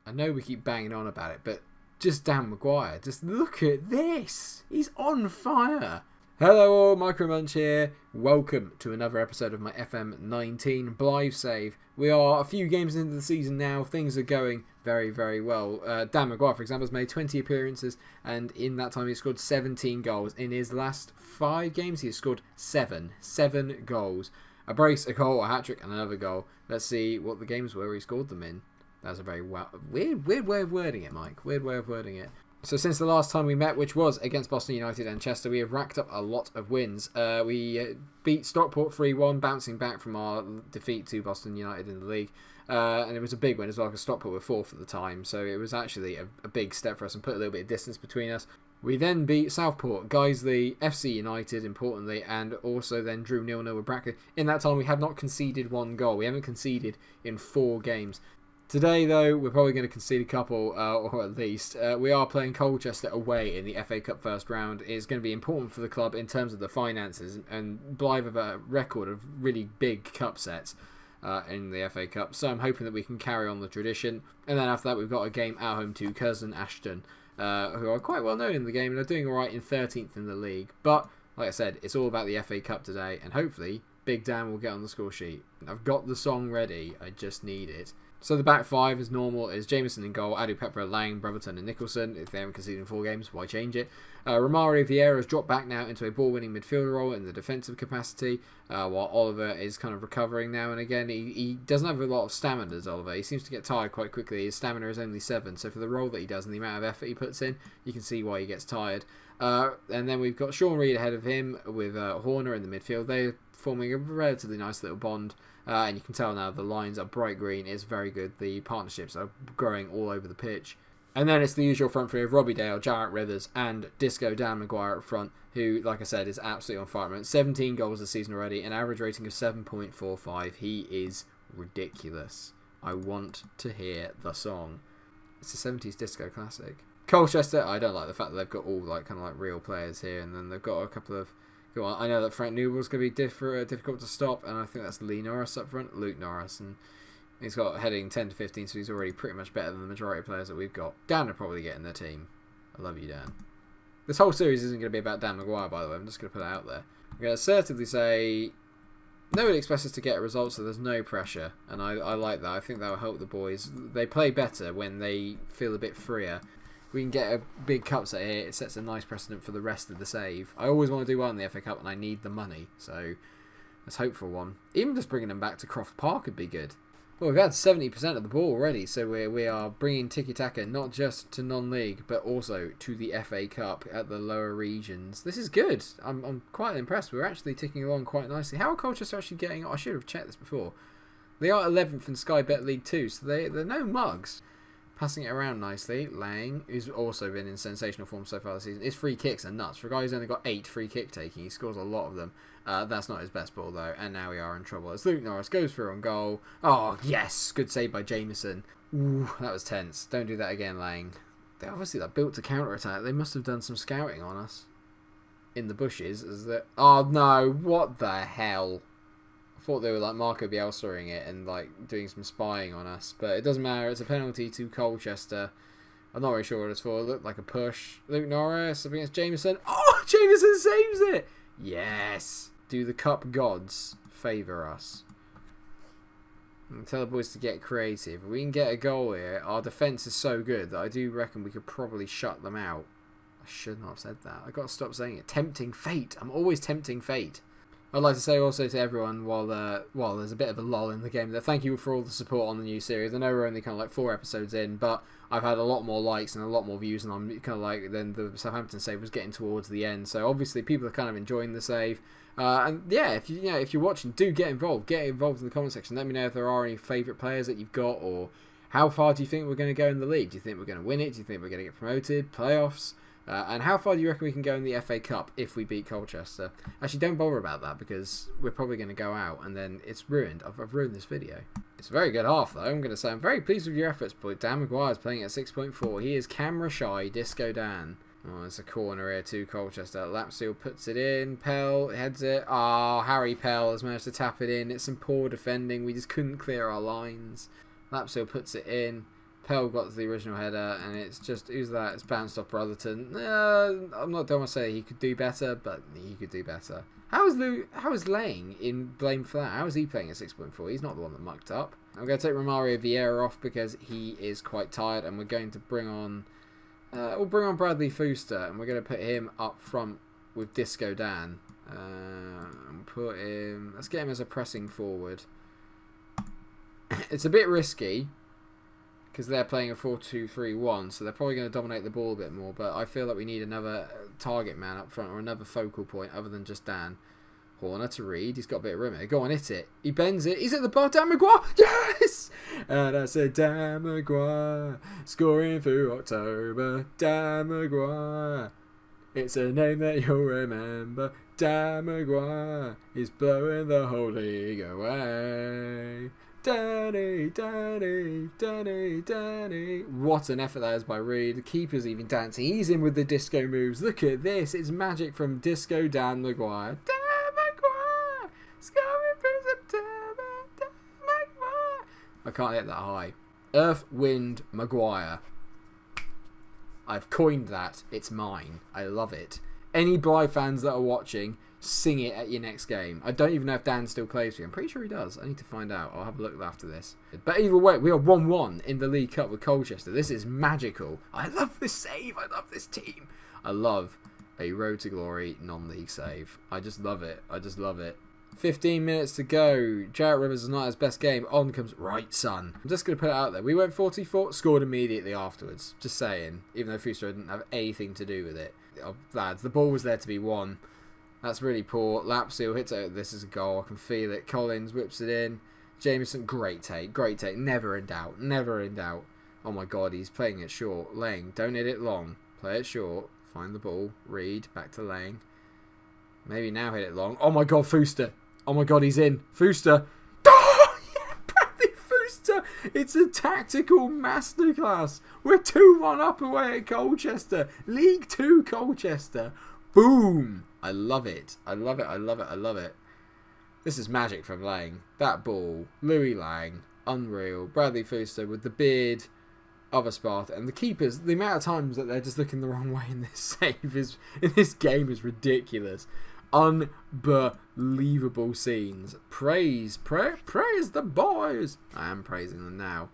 I know we keep banging on about it, but just Dan Maguire. Just look at this. He's on fire. Hello all, MikeRo Munch here. Welcome to another episode of my FM19 Blyth save. We are a few games into the season now. Things are going very, very well. Dan Maguire, for example, has made 20 appearances, and in that time he scored 17 goals. In his last 5 games, he has scored 7 goals. A brace, a goal, a hat-trick, and another goal. Let's see what the games were he scored them in. That's a very weird way of wording it, Mike. Weird way of wording it. So since the last time we met, which was against Boston United and Chester, we have racked up a lot of wins. We beat Stockport 3-1, bouncing back from our defeat to Boston United in the league. And it was a big win as well, because Stockport were 4th at the time. So it was actually a big step for us and put a little bit of distance between us. We then beat Southport, Guiseley, FC United, importantly, and also then drew 0-0 with Brackley. In that time, we had not conceded 1 goal. We haven't conceded in 4 games. Today, though, we're probably going to concede a couple, or at least. We are playing Colchester away in the FA Cup first round. It's going to be important for the club in terms of the finances, and Blyth have a record of really big cup sets in the FA Cup. So I'm hoping that we can carry on the tradition. And then after that, we've got a game at home to Curzon Ashton, who are quite well known in the game and are doing alright in 13th in the league. But, like I said, it's all about the FA Cup today, and hopefully Big Dan will get on the score sheet. I've got the song ready, I just need it. So the back 5, as normal, is Jameson in goal, Adu Pepper, Lang, Brotherton and Nicholson. If they haven't conceded in 4 games, why change it? Romario Vieira has dropped back now into a ball-winning midfielder role in the defensive capacity, while Oliver is kind of recovering now and again. He doesn't have a lot of stamina, does Oliver. He seems to get tired quite quickly. His stamina is only 7, so for the role that he does and the amount of effort he puts in, you can see why he gets tired. And then we've got Sean Reid ahead of him with Horner in the midfield. They're forming a relatively nice little bond. And you can tell now the lines are bright green. It's very good. The partnerships are growing all over the pitch. And then it's the usual front three of Robbie Dale, Jarrett Rivers and Disco Dan Maguire up front, who, like I said, is absolutely on fire. 17 goals this season already, an average rating of 7.45. He is ridiculous. I want to hear the song. It's a 70s disco classic. Colchester, I don't like the fact that they've got all kind of real players here, and then they've got a couple of... I know that Frank Newell's going to be difficult to stop, and I think that's Lee Norris up front, Luke Norris, and he's got heading 10 to 15, so he's already pretty much better than the majority of players that we've got. Dan will probably get in the team. I love you, Dan. This whole series isn't going to be about Dan Maguire, by the way. I'm just going to put it out there. I'm going to assertively say nobody expects us to get a result, so there's no pressure, and I like that. I think that will help the boys. They play better when they feel a bit freer. We can get a big cup set here. It sets a nice precedent for the rest of the save. I always want to do well in the FA Cup, and I need the money. So let's hope for one. Even just bringing them back to Croft Park would be good. Well, we've had 70% of the ball already, so we are bringing tiki-taka not just to non-league, but also to the FA Cup at the lower regions. This is good. I'm quite impressed. We're actually ticking along quite nicely. How are Colchester actually getting on? I should have checked this before. They are 11th in Sky Bet League 2, so they're no mugs. Passing it around nicely, Lang, who's also been in sensational form so far this season. His free kicks are nuts. For a guy who's only got 8 free kick taking, he scores a lot of them. That's not his best ball though, and now we are in trouble. As Luke Norris goes through on goal. Oh yes, good save by Jameson. Ooh, that was tense. Don't do that again, Lang. They obviously built to counter attack. They must have done some scouting on us in the bushes. Oh no, what the hell? I thought they were Marco Bielsa-ing it and doing some spying on us, but it doesn't matter. It's a penalty to Colchester. I'm not really sure what it's for. It looked like a push. Luke Norris up against Jameson. Oh, Jameson saves it! Yes! Do the cup gods favour us? And tell the boys to get creative. If we can get a goal here, our defence is so good that I do reckon we could probably shut them out. I should not have said that. I've got to stop saying it. Tempting fate. I'm always tempting fate. I'd like to say also to everyone, while there's a bit of a lull in the game, that thank you for all the support on the new series. I know we're only kind of 4 episodes in, but I've had a lot more likes and a lot more views, and I'm kind of then the Southampton save was getting towards the end. So obviously people are kind of enjoying the save. And yeah, if you're watching, do get involved. Get involved in the comment section. Let me know if there are any favourite players that you've got, or how far do you think we're going to go in the league? Do you think we're going to win it? Do you think we're going to get promoted? Playoffs? And how far do you reckon we can go in the FA Cup if we beat Colchester? Actually, don't bother about that, because we're probably going to go out and then it's ruined. I've ruined this video. It's a very good half, though. I'm going to say I'm very pleased with your efforts, but Dan Maguire's playing at 6.4. He is camera shy, Disco Dan. Oh, it's a corner here to Colchester. Lapsdale puts it in. Pell heads it. Harry Pell has managed to tap it in. It's some poor defending. We just couldn't clear our lines. Lapsdale puts it in. Pell got the original header, and it's just, who's that? It's bounced off Brotherton. I'm not, don't want to say he could do better, but he could do better. How is Lang in blame for that? How is he playing at 6.4? He's not the one that mucked up. I'm going to take Romario Vieira off because he is quite tired, and we're going to bring on, we'll bring on Bradley Fooster, and we're going to put him up front with Disco Dan. And put him, let's get him as a pressing forward. It's a bit risky, because they're playing a 4-2-3-1, so they're probably going to dominate the ball a bit more, but I feel like we need another target man up front, or another focal point other than just Dan. Horner to Reed, he's got a bit of room here. Go on, hit it. He bends it, he's at the bar, Dan Maguire, yes! And I said, Dan Maguire, scoring through October, Dan Maguire. It's a name that you'll remember, Dan Maguire, he's blowing the whole league away. Danny, Danny, Danny, Danny. What an effort that is by Reed. The keeper's even dancing. He's in with the disco moves. Look at this. It's magic from Disco Dan Maguire. Dan Maguire! Scoring through September. Dan Maguire! I can't hit that high. Earth, Wind, Maguire. I've coined that. It's mine. I love it. Any Blyth fans that are watching, sing it at your next game. I don't even know if Dan still plays for you. I'm pretty sure he does. I need to find out. I'll have a look after this. But either way, we are 1-1 in the League Cup with Colchester. This is magical. I love this save. I love this team. I love a Road to Glory non-league save. I just love it. I just love it. 15 minutes to go. Jarrett Rivers is not his best game. On comes right, son. I'm just going to put it out there. We went 44, scored immediately afterwards. Just saying. Even though Fuster didn't have anything to do with it. Oh, lads, the ball was there to be won. That's really poor. Lapseel hits it. This is a goal. I can feel it. Collins whips it in. Jameson, great take. Great take. Never in doubt. Never in doubt. Oh my god, he's playing it short. Lang, don't hit it long. Play it short. Find the ball. Reed, back to Lang. Maybe now hit it long. Oh my god, Fuster. Oh my god, he's in. Fuster. Oh, yeah, Bradley Fuster. It's a tactical masterclass. We're 2-1 up away at Colchester. League Two Colchester. Boom. I love it. I love it. I love it. I love it. This is magic from Lang. That ball. Louis Lang. Unreal. Bradley Fuster with the beard of a Spartan. And the keepers, the amount of times that they're just looking the wrong way in this save is, in this game is ridiculous. Unbelievable scenes. Praise the boys. I am praising them now.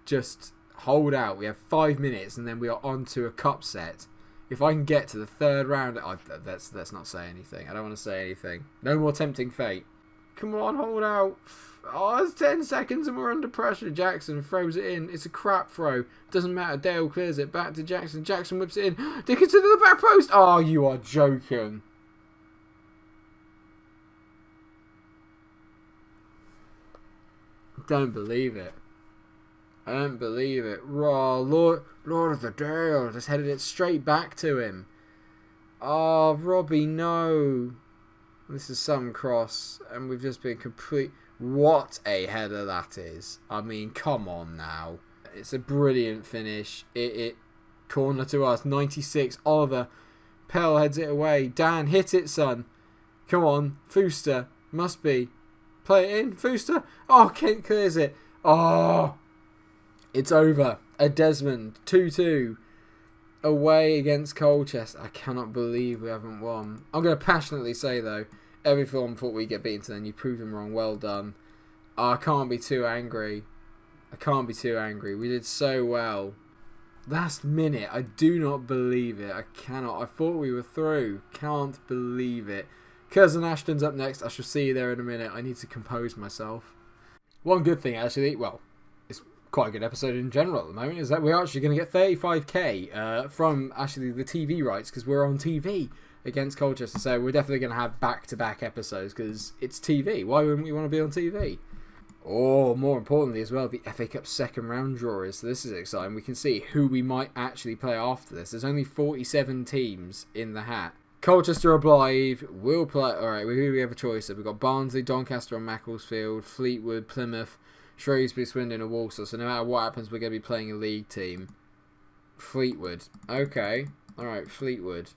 Just hold out. We have 5 minutes and then we are on to a cup set. If I can get to the third round, let's not say anything. I don't want to say anything. No more tempting fate. Come on, hold out. Oh, it's 10 seconds and we're under pressure. Jackson throws it in. It's a crap throw. Doesn't matter. Dale clears it back to Jackson. Jackson whips it in. Dickinson to the back post. Oh, you are joking. Don't believe it. I don't believe it. Raw, Lord of the Dale just headed it straight back to him. Oh, Robbie, no. This is some cross, and we've just been complete. What a header that is. I mean, come on now. It's a brilliant finish. It corner to us. 96. Oliver. Pell heads it away. Dan, hit it, son. Come on. Fuster. Must be. Play it in. Fuster. Oh, Kent clears it. Oh. It's over. A Desmond. 2-2. Away against Colchester. I cannot believe we haven't won. I'm going to passionately say, though, everyone thought we'd get beaten to them. You proved them wrong. Well done. I can't be too angry. I can't be too angry. We did so well. Last minute. I do not believe it. I cannot. I thought we were through. Can't believe it. Curzon Ashton's up next. I shall see you there in a minute. I need to compose myself. One good thing, actually. Well, it's quite a good episode in general at the moment, is that we're actually going to get 35k from actually the TV rights, because we're on TV against Colchester. So we're definitely going to have back-to-back episodes because it's TV. Why wouldn't we want to be on TV? Oh, more importantly as well, the FA Cup second round draw is. So this is exciting. We can see who we might actually play after this. There's only 47 teams in the hat. Colchester are Blyth. We'll play. Alright, we have a choice. So we've got Barnsley, Doncaster and Macclesfield, Fleetwood, Plymouth, Shrewsbury, Swindon and Walsall. So no matter what happens, we're going to be playing a league team. Fleetwood. Okay. Alright, Fleetwood.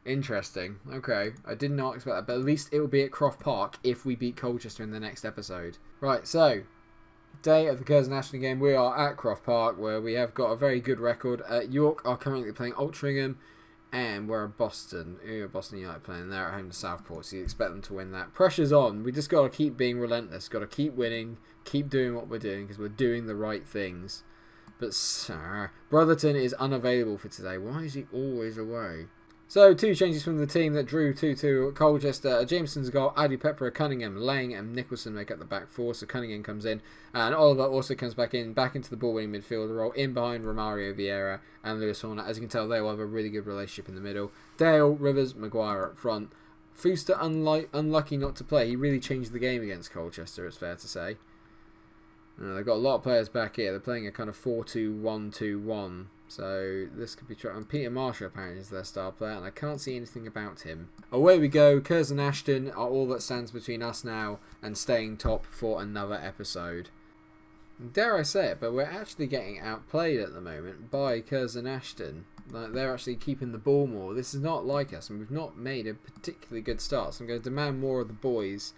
Interesting. Okay. I did not expect that. But at least it will be at Croft Park if we beat Colchester in the next episode. Right, so day of the Curzon Ashton game. We are at Croft Park, where we have got a very good record. York are currently playing Altrincham, and we're at Boston. Boston United playing. They're at home to Southport, so you expect them to win that. Pressure's on. We just got to keep being relentless. Got to keep winning, keep doing what we're doing, because we're doing the right things. But sir, Brotherton is unavailable for today. Why is he always away? So, 2 changes from the team that drew 2-2 at Colchester. Jameson's goal, Adi Pepper, Cunningham, Lang and Nicholson make up the back four. So Cunningham comes in. And Oliver also comes back into the ball-winning midfielder role, in behind Romario Vieira and Lewis Horner. As you can tell, they will have a really good relationship in the middle. Dale, Rivers, Maguire up front. Fuster unlucky not to play. He really changed the game against Colchester, it's fair to say. They've got a lot of players back here. They're playing a kind of 4-2-1-2-1. So this could be tricky. And Peter Marshall apparently is their star player, and I can't see anything about him. Away we go. Curzon Ashton are all that stands between us now and staying top for another episode. Dare I say it, but we're actually getting outplayed at the moment by Curzon Ashton. Like, they're actually keeping the ball more. This is not like us, and we've not made a particularly good start. So I'm going to demand more of the boys.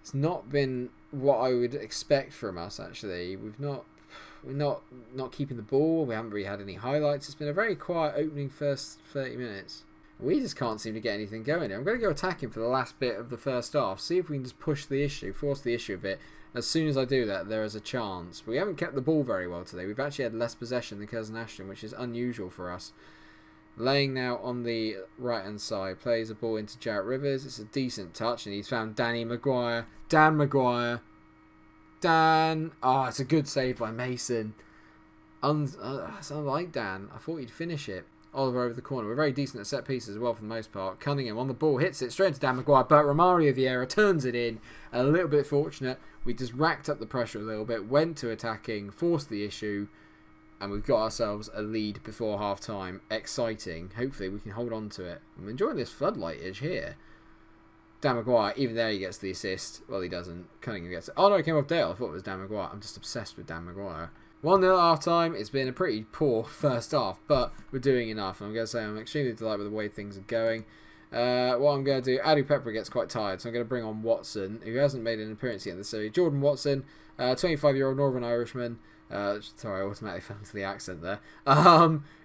It's not been what I would expect from us, actually. We're not keeping the ball. We haven't really had any highlights. It's been a very quiet opening first 30 minutes. We just can't seem to get anything going. I'm going to go attacking for the last bit of the first half. See if we can just push the issue, force the issue a bit. As soon as I do that, there is a chance. But we haven't kept the ball very well today. We've actually had less possession than Curzon Ashton, which is unusual for us. Laying now on the right-hand side. Plays a ball into Jarrett Rivers. It's a decent touch, and he's found Danny Maguire. Dan Maguire. Dan. Oh, it's a good save by Mason. It's unlike Dan. I thought he'd finish it. Oliver over the corner. We're very decent at set pieces as well for the most part. Cunningham on the ball. Hits it straight into Dan Maguire. But Romario Vieira turns it in. A little bit fortunate. We just racked up the pressure a little bit. Went to attacking. Forced the issue. And we've got ourselves a lead before half time. Exciting. Hopefully we can hold on to it. I'm enjoying this floodlightage here. Dan Maguire, even there he gets the assist. Well, he doesn't. Cunningham gets it. Oh no, it came off Dale. I thought it was Dan Maguire. I'm just obsessed with Dan Maguire. 1-0 at half time. It's been a pretty poor first half, but we're doing enough. I'm going to say I'm extremely delighted with the way things are going. What I'm going to do, Adi Pepper gets quite tired, so I'm going to bring on Watson, who hasn't made an appearance yet in the series. Jordan Watson, 25-year-old Northern Irishman. Sorry, I automatically fell into the accent there.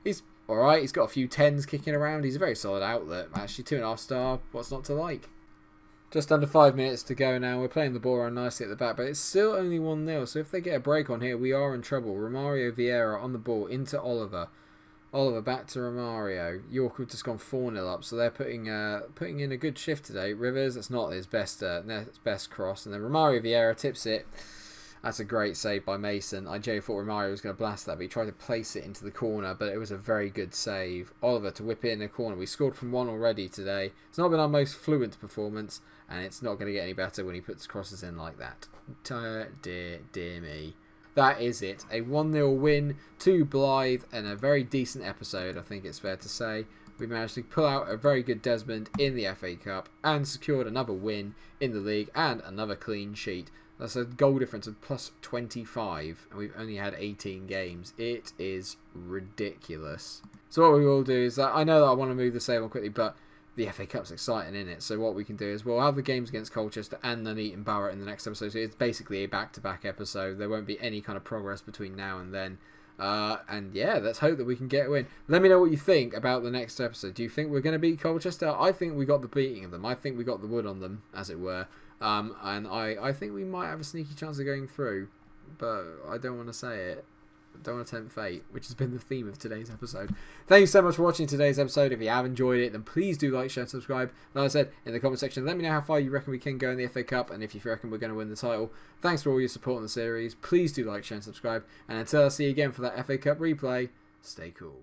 He's alright. He's got a few 10s kicking around. He's a very solid outlet. Actually, 2.5 star. What's not to like? Just under 5 minutes to go now. We're playing the ball around nicely at the back, but it's still only 1-0. So if they get a break on here, we are in trouble. Romario Vieira on the ball into Oliver. Oliver back to Romario. York have just gone 4-0 up, so they're putting in a good shift today. Rivers, that's not his best cross, and then Romario Vieira tips it. That's a great save by Mason. I thought Romario was going to blast that, but he tried to place it into the corner, but it was a very good save. Oliver to whip it in the corner. We scored from one already today. It's not been our most fluent performance, and it's not going to get any better when he puts crosses in like that. Dear me. That is it. A 1-0 win to Blyth, and a very decent episode, I think it's fair to say. We managed to pull out a very good Desmond in the FA Cup and secured another win in the league and another clean sheet. That's a goal difference of plus 25, and we've only had 18 games. It is ridiculous. So what we will do is that I know that I want to move the save on quickly, but the FA Cup's exciting, isn't it? So what we can do is we'll have the games against Colchester and Nuneaton Barrett in the next episode. So it's basically a back-to-back episode. There won't be any kind of progress between now and then. And yeah, let's hope that we can get a win. Let me know what you think about the next episode. Do you think we're going to beat Colchester? I think we got the beating of them. I think we got the wood on them, as it were. And I think we might have a sneaky chance of going through, but I don't want to say it. I don't want to tempt fate, which has been the theme of today's episode. Thank you so much for watching today's episode. If you have enjoyed it, then please do like, share, and subscribe. Like I said, in the comment section, let me know how far you reckon we can go in the FA Cup, and if you reckon we're going to win the title. Thanks for all your support in the series. Please do like, share, and subscribe. And until I see you again for that FA Cup replay, stay cool.